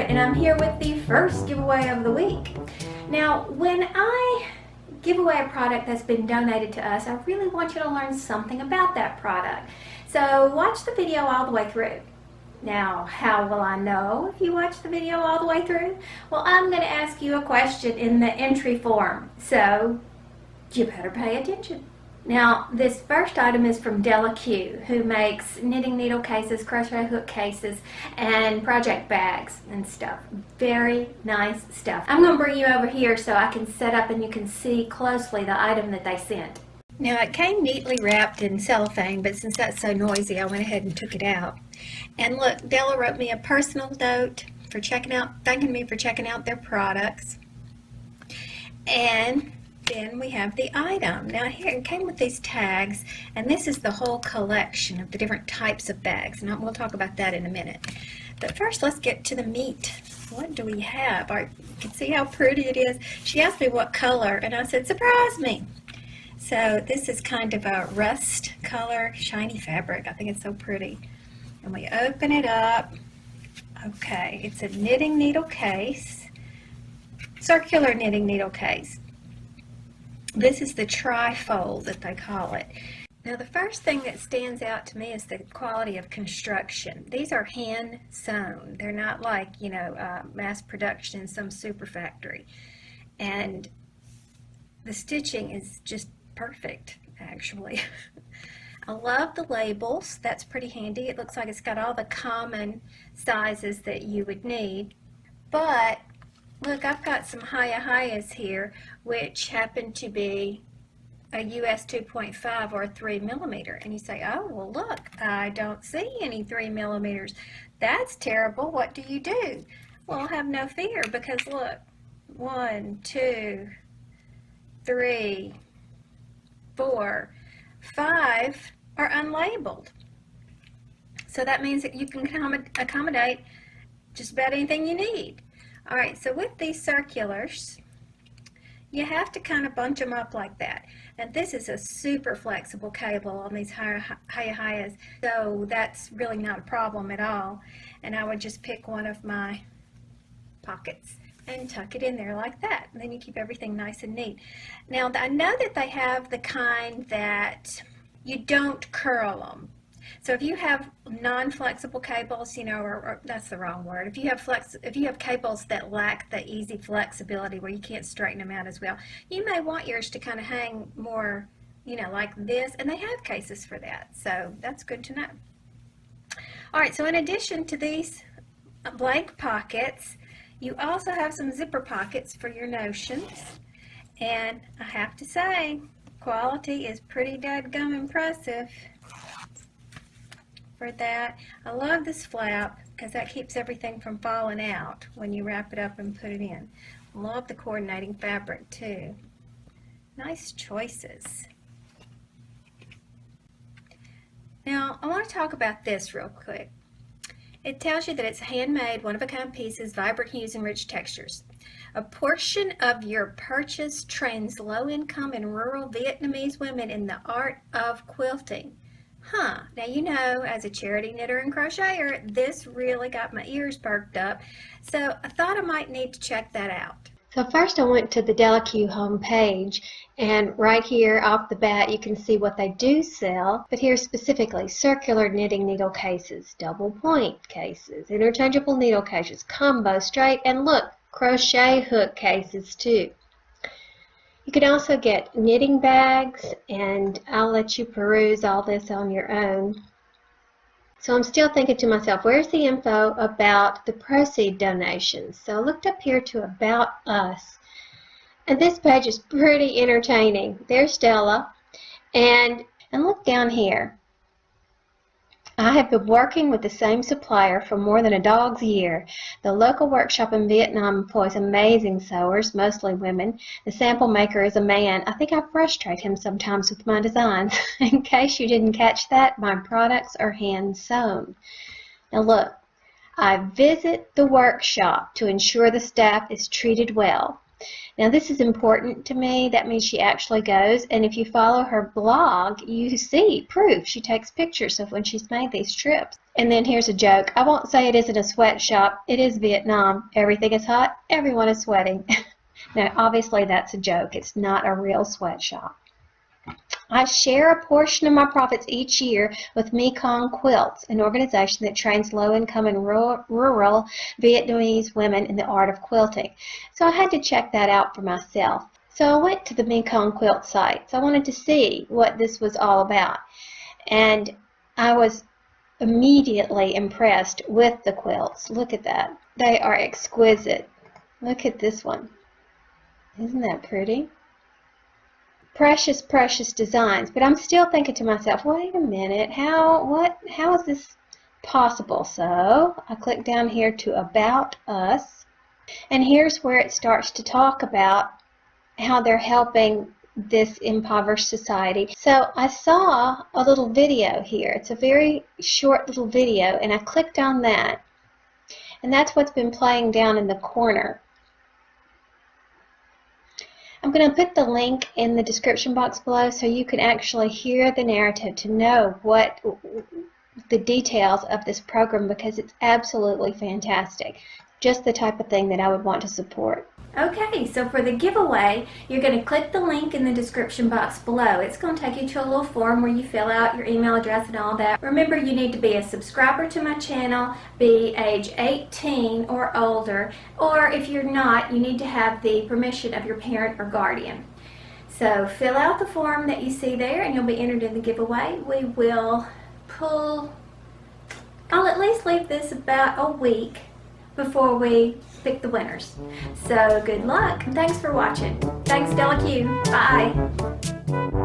Margaret, and I'm here with the first giveaway of the week. Now, when I give away a product that's been donated to us, I really want you to learn something about that product. So watch the video all the way through. Now, how will I know if you watch the video all the way through? Well, I'm going to ask you a question in the entry form, so you better pay attention. Now, this first item is from DellaQ, who makes knitting needle cases, crochet hook cases, and project bags and stuff. Very nice stuff. I'm going to bring you over here so I can set up and you can see closely the item that they sent. Now, it came neatly wrapped in cellophane, but since that's so noisy, I went ahead and took it out. And look, Della wrote me a personal note for thanking me for checking out their products. And then we have the item. Now here it came with these tags, and this is the whole collection of the different types of bags, and we'll talk about that in a minute. But first, let's get to the meat. What do we have? You can see how pretty it is. She asked me what color, and I said, surprise me. So this is kind of a rust color, shiny fabric. I think it's so pretty. And we open it up. Okay, it's a knitting needle case, circular knitting needle case. This is the tri-fold that they call it. Now the first thing that stands out to me is the quality of construction. These are hand sewn. They're not like, mass production in some super factory. And the stitching is just perfect, actually. I love the labels. That's pretty handy. It looks like it's got all the common sizes that you would need. But look, I've got some Hayahayas here, which happen to be a US 2.5 or 3 millimeter. And you say, oh, well, look, I don't see any 3 millimeters. That's terrible. What do you do? Well, have no fear, because look, 1, 2, 3, 4, 5 are unlabeled. So that means that you can accommodate just about anything you need. All right, so with these circulars, you have to kind of bunch them up like that. And this is a super flexible cable on these Hayahayas, so that's really not a problem at all. And I would just pick one of my pockets and tuck it in there like that. And then you keep everything nice and neat. Now, I know that they have the kind that you don't curl them. So if you have non-flexible cables, or that's the wrong word. If you have cables that lack the easy flexibility where you can't straighten them out as well, you may want yours to kind of hang more, like this, and they have cases for that. So that's good to know. All right, so in addition to these blank pockets, you also have some zipper pockets for your notions. And I have to say, quality is pretty dadgum impressive. For that, I love this flap because that keeps everything from falling out when you wrap it up and put it in. Love the coordinating fabric too. Nice choices. Now I want to talk about this real quick. It tells you that it's handmade, one-of-a-kind pieces, vibrant hues and rich textures. A portion of your purchase trains low-income and rural Vietnamese women in the art of quilting. Now, as a charity knitter and crocheter, this really got my ears perked up, so I thought I might need to check that out. So first I went to the DellaQ homepage, and right here off the bat you can see what they do sell, but here specifically, circular knitting needle cases, double point cases, interchangeable needle cases, combo, straight, and look, crochet hook cases too. You can also get knitting bags, and I'll let you peruse all this on your own. So I'm still thinking to myself, where's the info about the proceed donations? So I looked up here to About Us, and this page is pretty entertaining. There's Della, and look down here. I have been working with the same supplier for more than a dog's year. The local workshop in Vietnam employs amazing sewers, mostly women. The sample maker is a man. I think I frustrate him sometimes with my designs. In case you didn't catch that, my products are hand sewn. Now look, I visit the workshop to ensure the staff is treated well. Now this is important to me. That means she actually goes, and if you follow her blog, you see proof. She takes pictures of when she's made these trips. And then here's a joke. I won't say it isn't a sweatshop. It is Vietnam. Everything is hot. Everyone is sweating. Now obviously that's a joke. It's not a real sweatshop. I share a portion of my profits each year with Mekong Quilts, an organization that trains low-income and rural Vietnamese women in the art of quilting. So I had to check that out for myself. So I went to the Mekong Quilt site. So I wanted to see what this was all about. And I was immediately impressed with the quilts. Look at that. They are exquisite. Look at this one. Isn't that pretty? Precious, precious designs, but I'm still thinking to myself, wait a minute, how is this possible? So I click down here to About Us, and here's where it starts to talk about how they're helping this impoverished society. So I saw a little video here. It's a very short little video, and I clicked on that, and that's what's been playing down in the corner. I'm going to put the link in the description box below so you can actually hear the narrative to know what the details of this program, because it's absolutely fantastic. Just the type of thing that I would want to support. Okay, so for the giveaway, you're going to click the link in the description box below. It's going to take you to a little form where you fill out your email address and all that. Remember, you need to be a subscriber to my channel, be age 18 or older, or if you're not, you need to have the permission of your parent or guardian. So fill out the form that you see there and you'll be entered in the giveaway. We will I'll at least leave this about a week before we pick the winners. So good luck. Thanks for watching. Thanks, DellaQ. Bye.